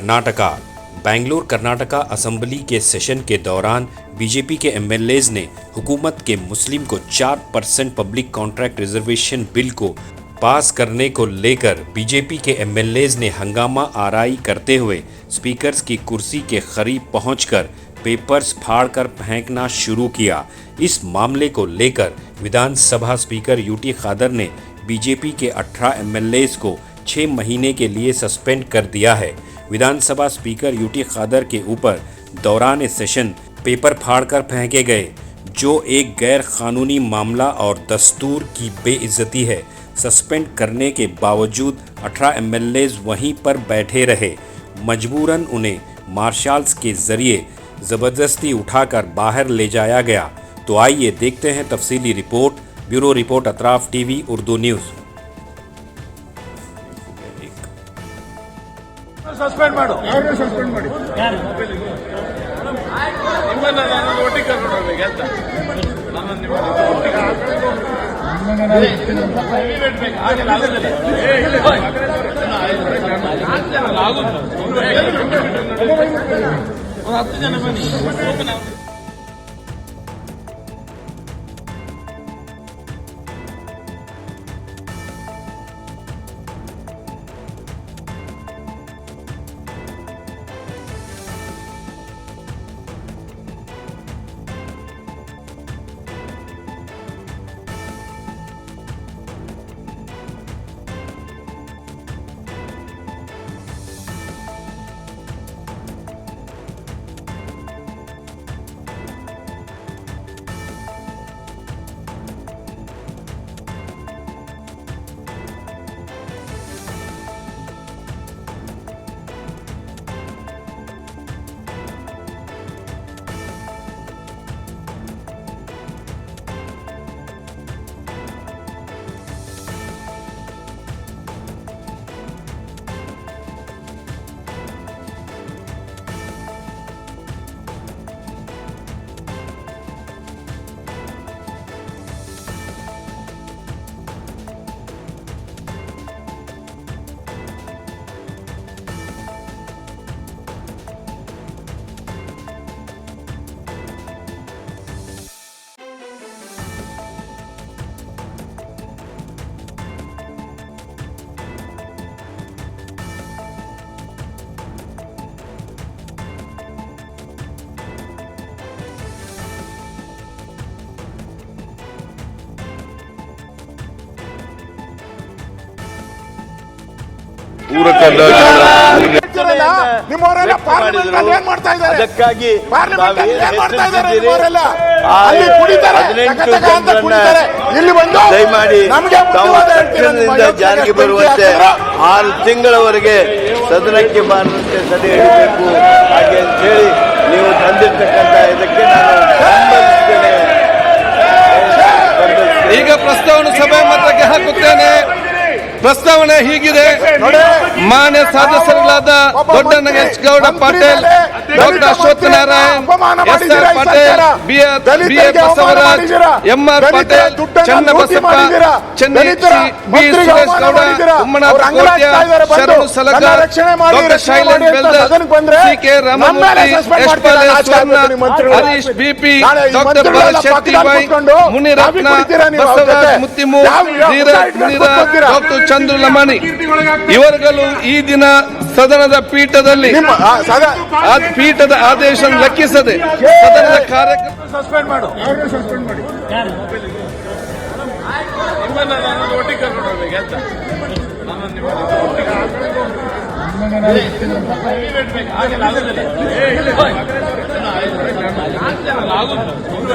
Karnataka. Bengaluru Karnataka assembly के session के दौरान बीजेपी के एमएलएज ने हुकूमत के मुस्लिम को 4% पब्लिक कॉन्ट्रैक्ट रिजर्वेशन बिल को पास करने को लेकर बीजेपी के एमएलएज ने हंगामा आराई करते हुए स्पीकर्स की कुर्सी के करीब पहुंचकर पेपर्स फाड़कर फेंकना शुरू किया। इस मामले को लेकर विधानसभा स्पीकर यूटी खादर ने बीजेपी के 18 एमएलएज को 6 महीने के लिए सस्पेंड कर दिया है। विधानसभा स्पीकर यूटी खादर के ऊपर दौरान सेशन पेपर फाड़कर फेंके गए, जो एक गैर कानूनी मामला और दस्तूर की बेइज्जती है। सस्पेंड करने के बावजूद 18 एमएलएज वहीं पर बैठे रहे। मजबूरन उन्हें मार्शल्स के जरिए ज़बरदस्ती उठाकर बाहर ले जाया गया। तो आइए देखते हैं तफसीली report. Bureau report Atraf TV Urdu news. Suspend माडो यारನ್ನ ಸಸ್ಪೆಂಡ್ ಮಾಡಿ ಯಾರು ನಿಮ್ಮನ್ನ ನಾನು ಒಟ್ಟಿಗೆ ಕರ್ಕೊಂಡು ಹೋಗಬೇಕು ಅಂತ ನಾನು ನಿಮ್ಮನ್ನ ಒಟ್ಟಿಗೆ ಪ್ರೈವೇಟ್ ಬೇಕು ಹಾಗೆ ಆಗುದಿಲ್ಲ ಆಗುದು ಒಂದು 10 ಜನ ಬನ್ನಿ ಅದಕ್ಕಾಗಿ ದಯಮಾಡಿ ತಾವು ತಕ್ಷಣದಿಂದ ಜಾರಿಗೆ ಬರುವಂತೆ 6 ತಿಂಗಳವರೆಗೆ ಸದನಕ್ಕೆ ಬಾರದಂತೆ ಸದೆ ಹಿಡಬೇಕು ಹಾಗೆ ಅಂತ ಹೇಳಿ ನೀವು ತಂದಿರ್ತಕ್ಕಂಥ ಇದಕ್ಕೆ ನಾನು ಬೆಂಬಲಿಸುತ್ತೇನೆ. ಈಗ ಪ್ರಸ್ತಾವನೆ ಸಭೆ ಮತಕ್ಕೆ ಹಾಕುತ್ತೇನೆ. ಪ್ರಸ್ತಾವನೆ ಹೀಗಿದೆ. ಮಾನ್ಯ ಸದಸ್ಯರಾದ Dodda Nagesh Gowda Patil, doctor Ashwath Narayan, SR. Patil, BA. Basavaraj, MR. Patil, Channabasappa, Chennai, B. Suresh Gowda, Ummanath Kotian, Sharanu Salagar, doctor Shailendra Beldar, CK. Ramamurthy, Yashpal Swarna, Harish BP., doctor Bharath ಶೆಟ್ಟಿಬಾಯಿ, ಮುನಿರತ್ನ, ಬಸವರಾಜ್ ಮುತ್ತಿಮೂರ್, ಧೀರಜ್ ಮುನಿರಾಜ್, ಡಾಕ್ಟರ್ ಚಂದ್ರು ಲಮಾಣಿ ಇವರುಗಳು ಈ ದಿನ ಸದನದ ಪೀಠದಲ್ಲಿ ಪೀಠದ ಆದೇಶ ಲೆಕ್ಕಿಸದೆ ಸದನದ ಕಾರ್ಯಕ್ರಮ ಸಸ್ಪೆಂಡ್ ಮಾಡು ಯಾರನ್ನ ಸಸ್ಪೆಂಡ್ ಮಾಡಿ ನಿಮ್ಮನ್ನ ನಾನು ಒಟ್ಟಿಗೆ ಕರ್ಕೊಂಡು ಹೋಗಬೇಕು ಅಂತ ನಾನು ನಿಮ್ಮನ್ನ ಒಟ್ಟಿಗೆ ಪ್ರೈವೇಟ್ ಬೇಕು ಹಾಗೆ ಆಗುದಿಲ್ಲ ಆಗುದು ಒಂದು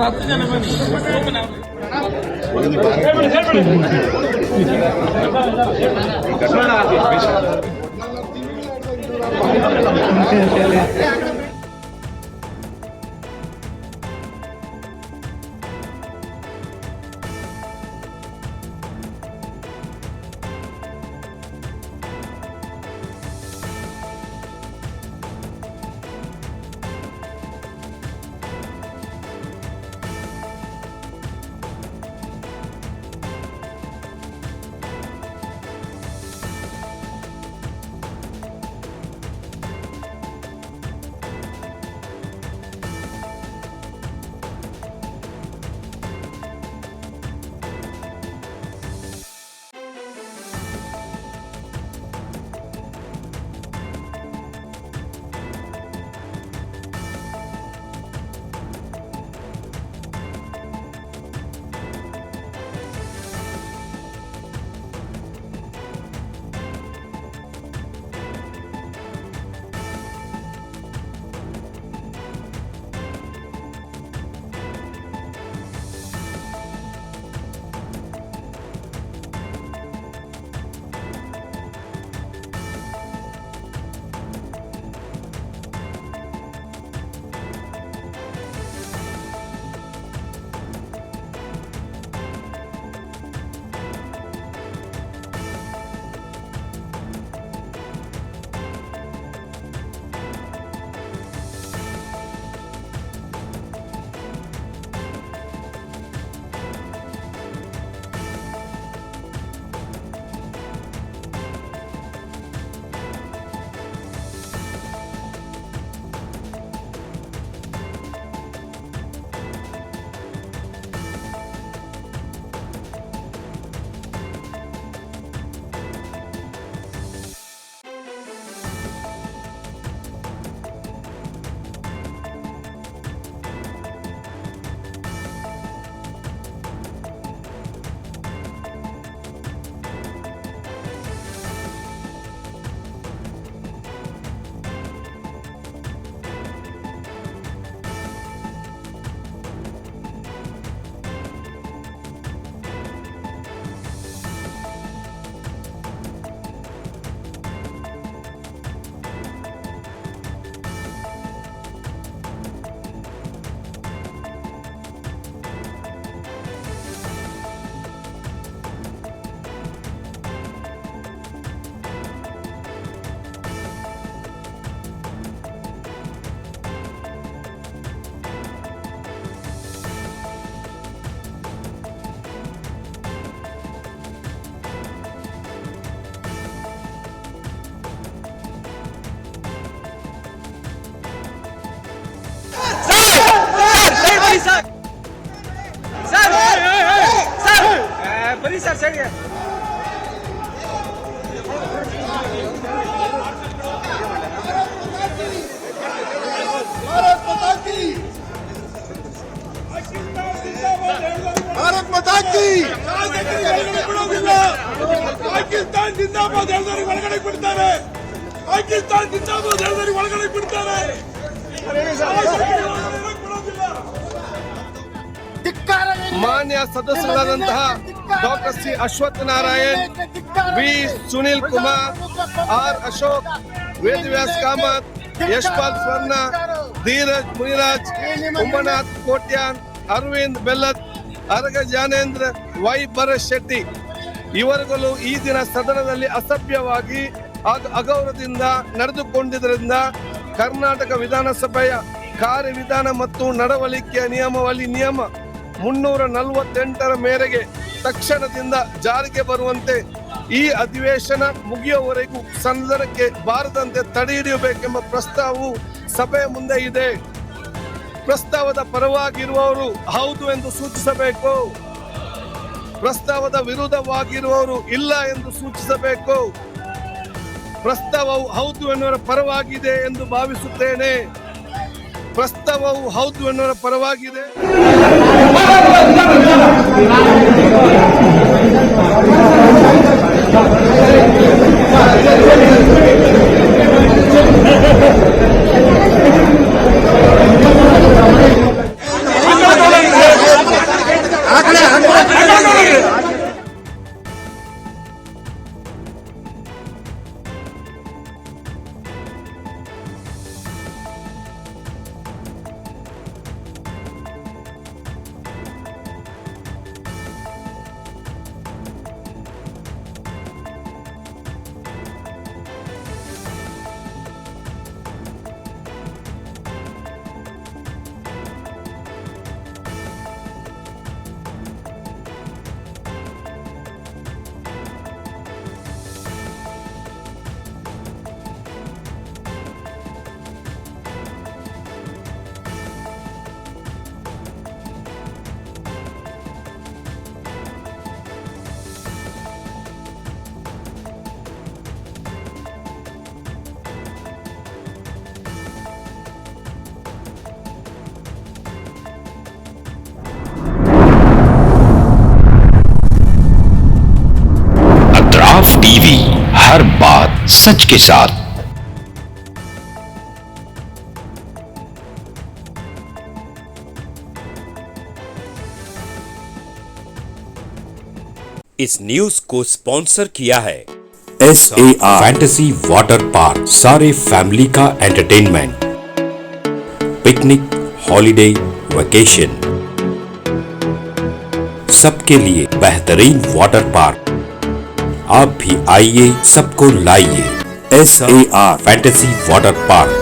10 ಜನ ಬನ್ನಿ ಭಾರತ್ ಮಾತಾ ಕಿ ಪಾಕಿಸ್ತಾನ ಜಿಂದಾಬಾದ್ ಎಲ್ಲರಿಗೂ ಒಳಗಡೆ ಬಿಡ್ತಾರೆ. ಪಾಕಿಸ್ತಾನ ಜಿಂದಾಬಾದ್ ಎಲ್ಲರಿಗೂ ಒಳಗಡೆ ಬಿಡ್ತಾರೆ. ಮಾನ್ಯ ಸದಸ್ಯರಾದಂತಹ doctor C Ashwath Narayan, V Sunil Kumar, R Ashok, Vedavyas Kamath, Yashpal Swarna, Dheeraj Muniraj, Ummanath Kotian, Arvind Bellad, Araga Jnanendra, Y Bharath Shetty ಇವರುಗಳು ಈ ದಿನ ಸದನದಲ್ಲಿ ಅಸಭ್ಯವಾಗಿ ಅಗೌರವದಿಂದ ನಡೆದುಕೊಂಡಿದ್ದರಿಂದ ಕರ್ನಾಟಕ ವಿಧಾನಸಭೆಯ ಕಾರ್ಯವಿಧಾನ ಮತ್ತು ನಡವಳಿಕೆಯ ನಿಯಮ 348 ಮೇರೆಗೆ ತಕ್ಷಣದಿಂದ ಜಾರಿಗೆ ಬರುವಂತೆ ಈ ಅಧಿವೇಶನ ಮುಗಿಯುವವರೆಗೂ ಸದನಕ್ಕೆ ಬಾರದಂತೆ ತಡೆ ಹಿಡಿಯಬೇಕೆಂಬ ಪ್ರಸ್ತಾವವು ಸಭೆಯ ಮುಂದೆ ಇದೆ. ಪ್ರಸ್ತಾವದ ಪರವಾಗಿರುವವರು ಹೌದು ಎಂದು ಸೂಚಿಸಬೇಕು. ಪ್ರಸ್ತಾವದ ವಿರುದ್ಧವಾಗಿರುವವರು ಇಲ್ಲ ಎಂದು ಸೂಚಿಸಬೇಕು. ಪ್ರಸ್ತಾವವು ಹೌದು ಎನ್ನುವರ ಪರವಾಗಿದೆ ಎಂದು ಭಾವಿಸುತ್ತೇನೆ. ಪ್ರಸ್ತಾವವು ಹೌದು ಎನ್ನುವರ ಪರವಾಗಿದೆ. टीवी हर बात सच के साथ। इस न्यूज को स्पॉन्सर किया है SAR फैंटेसी वाटर पार्क। सारे फैमिली का एंटरटेनमेंट, पिकनिक, हॉलिडे, वेकेशन, सबके लिए बेहतरीन वाटर पार्क। आप भी आइए, सबको लाइए। SAR fantasy water park.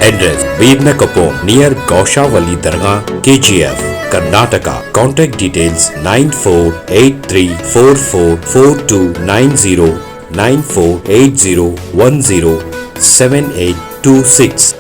Address Vidhansabha near Gaushavali Dargah, KGF, Karnataka. Contact details 9483444290 9480107826.